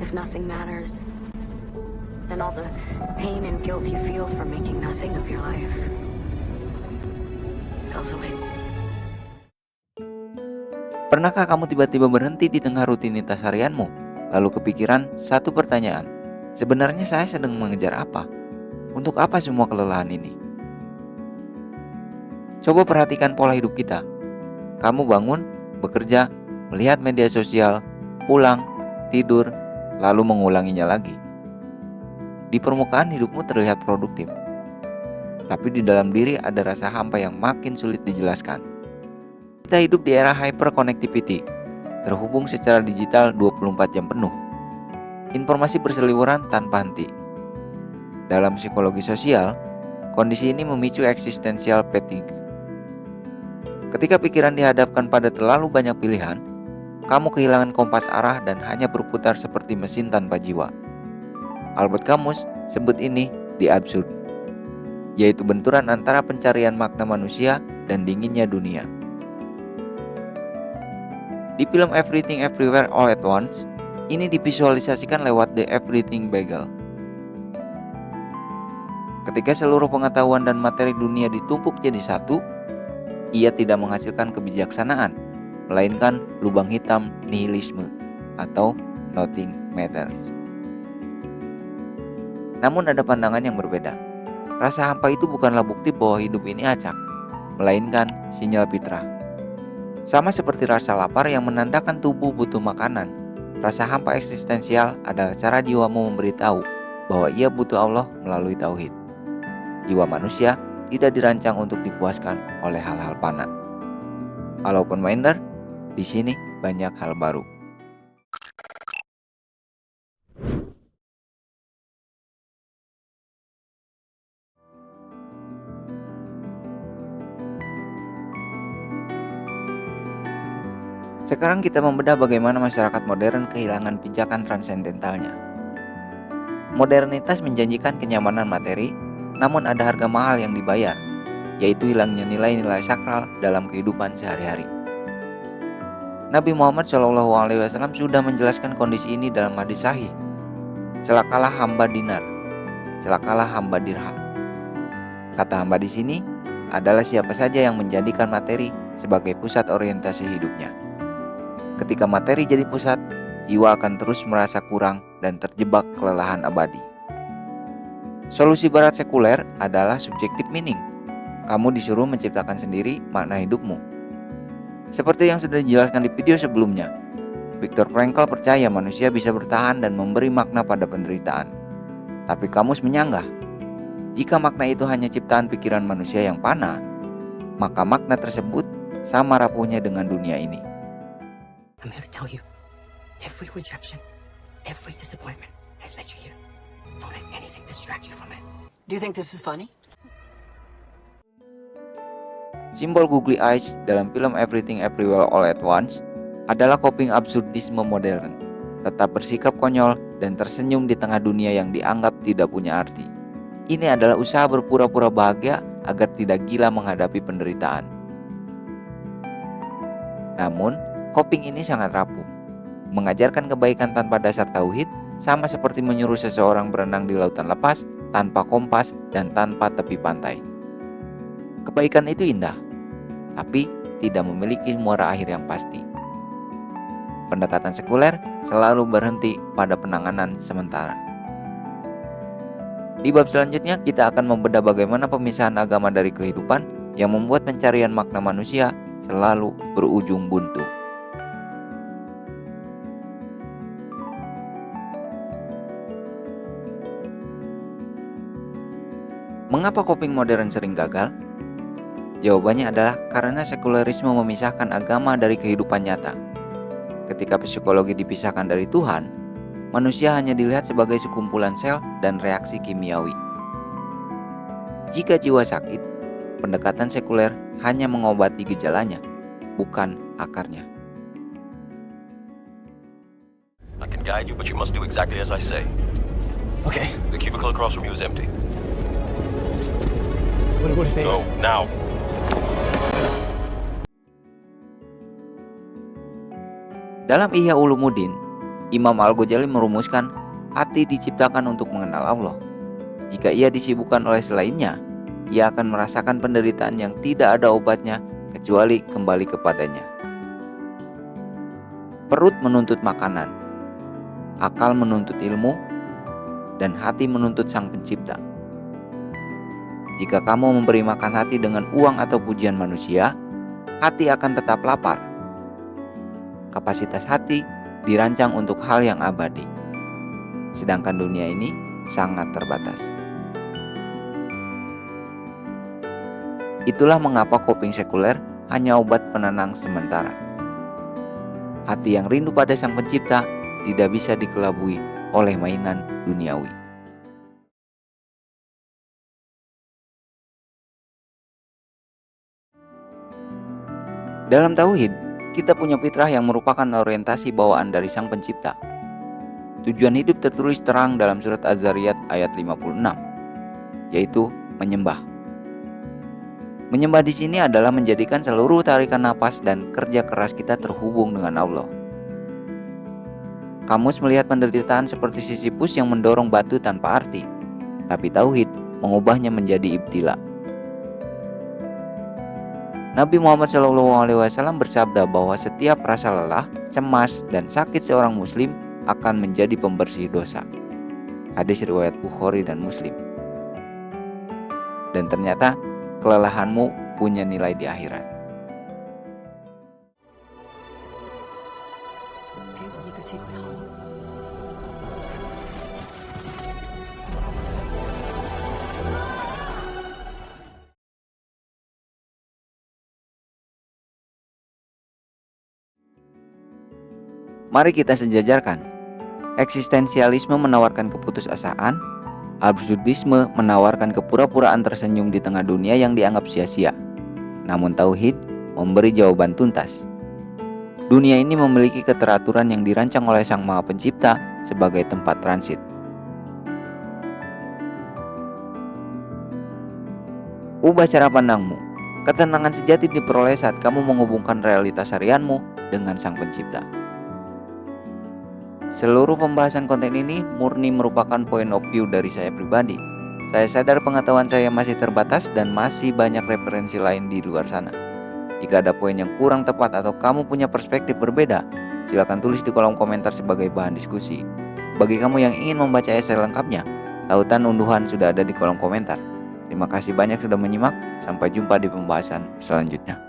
if nothing matters, then all the pain and guilt you feel for making nothing of your life goes away. Pernahkah kamu tiba-tiba berhenti di tengah rutinitas harianmu, lalu kepikiran satu pertanyaan, sebenarnya saya sedang mengejar apa? Untuk apa semua kelelahan ini? Coba perhatikan pola hidup kita. Kamu bangun, bekerja, melihat media sosial, pulang, tidur, lalu mengulanginya lagi. Di permukaan hidupmu terlihat produktif, tapi di dalam diri ada rasa hampa yang makin sulit dijelaskan. Kita hidup di era hyperconnectivity, terhubung secara digital 24 jam penuh. Informasi berseliweran tanpa henti. Dalam psikologi sosial, kondisi ini memicu eksistensial fatigue. Ketika pikiran dihadapkan pada terlalu banyak pilihan, kamu kehilangan kompas arah dan hanya berputar seperti mesin tanpa jiwa. Albert Camus sebut ini the absurd, yaitu benturan antara pencarian makna manusia dan dinginnya dunia. Di film Everything Everywhere All at Once, ini divisualisasikan lewat The Everything Bagel. Ketika seluruh pengetahuan dan materi dunia ditumpuk jadi satu, ia tidak menghasilkan kebijaksanaan, melainkan lubang hitam nihilisme atau nothing matters. Namun ada pandangan yang berbeda. Rasa hampa itu bukanlah bukti bahwa hidup ini acak, melainkan sinyal fitrah. Sama seperti rasa lapar yang menandakan tubuh butuh makanan, rasa hampa eksistensial adalah cara jiwamu memberitahu bahwa ia butuh Allah melalui tauhid. Jiwa manusia tidak dirancang untuk dipuaskan oleh hal-hal fana. Kalau open minder, di sini banyak hal baru. Sekarang kita membedah bagaimana masyarakat modern kehilangan pijakan transendentalnya. Modernitas menjanjikan kenyamanan materi, namun ada harga mahal yang dibayar, yaitu hilangnya nilai-nilai sakral dalam kehidupan sehari-hari. Nabi Muhammad SAW sudah menjelaskan kondisi ini dalam hadis sahih. Celakalah hamba dinar, celakalah hamba dirham. Kata hamba di sini adalah siapa saja yang menjadikan materi sebagai pusat orientasi hidupnya. Ketika materi jadi pusat, jiwa akan terus merasa kurang dan terjebak kelelahan abadi. Solusi barat sekuler adalah subjective meaning. Kamu disuruh menciptakan sendiri makna hidupmu. Seperti yang sudah dijelaskan di video sebelumnya, Viktor Frankl percaya manusia bisa bertahan dan memberi makna pada penderitaan. Tapi Camus menyanggah, jika makna itu hanya ciptaan pikiran manusia yang fana, maka makna tersebut sama rapuhnya dengan dunia ini. I'm here to tell you, every rejection, every disappointment has led you here. Don't let anything distract you from it. Do you think this is funny? Simbol googly eyes dalam film Everything Everywhere All at Once adalah coping absurdisme modern. Tetap bersikap konyol dan tersenyum di tengah dunia yang dianggap tidak punya arti. Ini adalah usaha berpura-pura bahagia agar tidak gila menghadapi penderitaan. Namun, coping ini sangat rapuh. Mengajarkan kebaikan tanpa dasar tauhid sama seperti menyuruh seseorang berenang di lautan lepas tanpa kompas dan tanpa tepi pantai. Kebaikan itu indah, tapi tidak memiliki muara akhir yang pasti. Pendekatan sekuler selalu berhenti pada penanganan sementara. Di bab selanjutnya kita akan membedah bagaimana pemisahan agama dari kehidupan yang membuat pencarian makna manusia selalu berujung buntu. Mengapa coping modern sering gagal? Jawabannya adalah karena sekularisme memisahkan agama dari kehidupan nyata. Ketika psikologi dipisahkan dari Tuhan, manusia hanya dilihat sebagai sekumpulan sel dan reaksi kimiawi. Jika jiwa sakit, pendekatan sekuler hanya mengobati gejalanya, bukan akarnya. I can guide you, but you must do exactly as I say. Okay. The cubicle across from you is empty. What if they... Go, now. Dalam Ihya Ulumuddin, Imam Al-Ghazali merumuskan, hati diciptakan untuk mengenal Allah. Jika ia disibukkan oleh selainnya, ia akan merasakan penderitaan yang tidak ada obatnya kecuali kembali kepadanya. Perut menuntut makanan, akal menuntut ilmu, dan hati menuntut Sang Pencipta. Jika kamu memberi makan hati dengan uang atau pujian manusia, hati akan tetap lapar. Kapasitas hati dirancang untuk hal yang abadi, sedangkan dunia ini sangat terbatas. Itulah mengapa coping sekuler hanya obat penenang sementara. Hati yang rindu pada Sang Pencipta tidak bisa dikelabui oleh mainan duniawi. Dalam tauhid, kita punya fitrah yang merupakan orientasi bawaan dari Sang Pencipta. Tujuan hidup tertulis terang dalam surat Az-Zariyat ayat 56, yaitu menyembah. Menyembah di sini adalah menjadikan seluruh tarikan napas dan kerja keras kita terhubung dengan Allah. Kamus melihat penderitaan seperti Sisyphus yang mendorong batu tanpa arti, tapi tauhid mengubahnya menjadi ibtila. Nabi Muhammad SAW bersabda bahwa setiap rasa lelah, cemas, dan sakit seorang muslim akan menjadi pembersih dosa. Hadis riwayat Bukhari dan Muslim. Dan ternyata kelelahanmu punya nilai di akhirat. Mari kita sejajarkan. Eksistensialisme menawarkan keputusasaan, absurdisme menawarkan kepura-puraan tersenyum di tengah dunia yang dianggap sia-sia. Namun tauhid memberi jawaban tuntas. Dunia ini memiliki keteraturan yang dirancang oleh Sang Maha Pencipta sebagai tempat transit. Ubah cara pandangmu. Ketenangan sejati diperoleh saat kamu menghubungkan realitas harianmu dengan Sang Pencipta. Seluruh pembahasan konten ini murni merupakan point of view dari saya pribadi. Saya sadar pengetahuan saya masih terbatas dan masih banyak referensi lain di luar sana. Jika ada poin yang kurang tepat atau kamu punya perspektif berbeda, silakan tulis di kolom komentar sebagai bahan diskusi. Bagi kamu yang ingin membaca esai lengkapnya, tautan unduhan sudah ada di kolom komentar. Terima kasih banyak sudah menyimak, sampai jumpa di pembahasan selanjutnya.